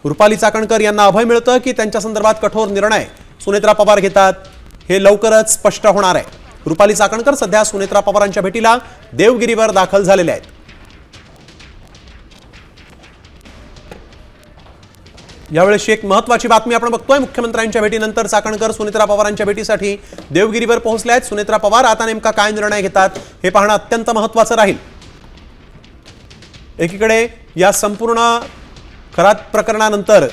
रुपाली चाकणकर यांना अभय मिळतं की त्यांच्या संदर्भात कठोर निर्णय सुनेत्रा पवार घेतात हे लवकरच स्पष्ट होणार आहे। रुपाली चाकणकर सध्या सुनेत्रा पवारांच्या भेटीला देवगिरीवर दाखल झालेले आहेत। यावेळी एक महत्त्वाची बातमी आपण बघतोय। मुख्यमंत्र्यांच्या भेटीनंतर चाकणकर सुनेत्रा पवारांच्या भेटीसाठी देवगिरीवर पोहोचले आहेत। सुनेत्रा पवार आता नेमका काय निर्णय घेतात हे पाहणं अत्यंत महत्त्वाचं राहील। एकीकडे या संपूर्ण खरात प्रकरणानंतर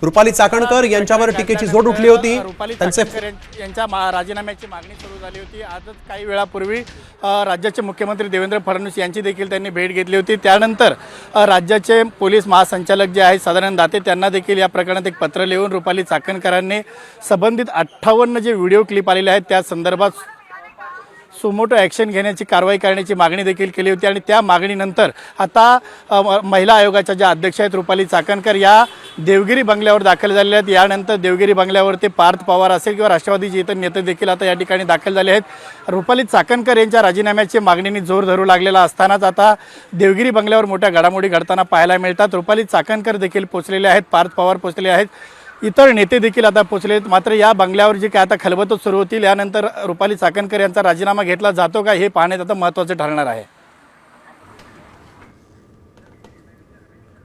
रुपाली चाकणकर यांच्यावर टीकेची झोड उठली होती। यांच्या राजीनाम्याची मागणी सुरू झाली होती। आजच काही वेळापूर्वी राज्याचे मुख्यमंत्री देवेंद्र फडणवीस यांची देखील त्यांनी भेट घेतली होती। त्यानंतर राज्याचे पोलीस महासंचालक जे आहेत सदानंद दाते त्यांना देखील या प्रकरणात एक पत्र लिहून रुपाली चाकणकरांनी संबंधित 58 जे व्हिडिओ क्लिप आलेले आहेत त्या संदर्भात सुमोटो ॲक्शन घेण्याची कारवाई करण्याची मागणी देखील केली होती। आणि त्या मागणीनंतर आता महिला आयोगाच्या ज्या अध्यक्ष आहेत रुपाली चाकणकर या देवगिरी बंगल्यावर दाखल झालेल्या आहेत। यानंतर देवगिरी बंगल्यावरती पार्थ पवार असेल किंवा राष्ट्रवादीचे इतर नेते देखील आता या ठिकाणी दाखल झाले आहेत। रुपाली चाकणकर यांच्या राजीनाम्याची मागणीने जोर धरू लागलेला असतानाच आता देवगिरी बंगल्यावर मोठ्या घडामोडी घडताना पाहायला मिळतात। रुपाली चाकणकर देखील पोहोचलेले आहेत, पार्थ पवार पोहोचले आहेत, इतर नेते देखील आता पोहोचलेत। मात्र या बंगल्यावर जी काय आता खलबतं सुरू होतील यानंतर रुपाली चाकणकर यांचा राजीनामा घेतला जातो का हे पाहण्यात आता महत्त्वाचे ठरणार आहे।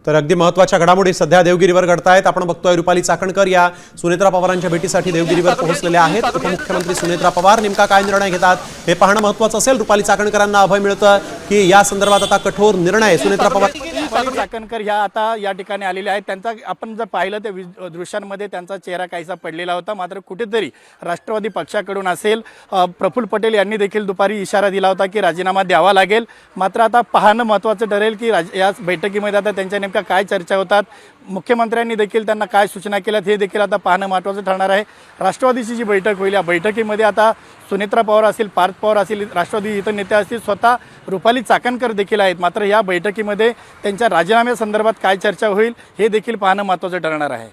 तर अगदी महत्त्वाच्या घडामोडी सध्या देवगिरीवर घडतायत। आपण बघतोय रुपाली चाकणकर या सुनेत्रा पवारांच्या भेटीसाठी देवगिरीवर पोहोचलेले आहेत। उपमुख्यमंत्री सुनेत्रा पवार नेमका काय निर्णय घेतात हे पाहणं महत्त्वाचं असेल। रुपाली चाकणकरांना अभय मिळतं की या संदर्भात आता कठोर निर्णय सुनेत्रा पवार चाकणकर ह्या आता या ठिकाणी आलेल्या आहेत। त्यांचा आपण जर पाहिलं त्या दृश्यांमध्ये त्यांचा चेहरा काहीसा पडलेला होता। मात्र कुठेतरी राष्ट्रवादी पक्षाकडून असेल प्रफुल्ल पटेल यांनी देखील दुपारी इशारा दिला होता की राजीनामा द्यावा लागेल। मात्र आता पाहणं महत्त्वाचं ठरेल की या बैठकीमध्ये आता त्यांच्या नेमक्या काय चर्चा होतात, मुख्यमंत्र्यांनी देखील त्यांना काय सूचना केल्यात हे देखील आता पाहणं महत्त्वाचं ठरणार आहे। राष्ट्रवादीची जी बैठक होईल या बैठकीमध्ये आता सुनेत्रा पवार असेल, पार्थ पवार असतील, राष्ट्रवादी इतर नेते असतील, स्वतः रुपाली चाकणकर देखील आहेत। मात्र या बैठकीमध्ये त्यांच्या राजीनाम्यासंदर्भात काय चर्चा होईल हे देखील पाहणं महत्त्वाचं ठरणार आहे।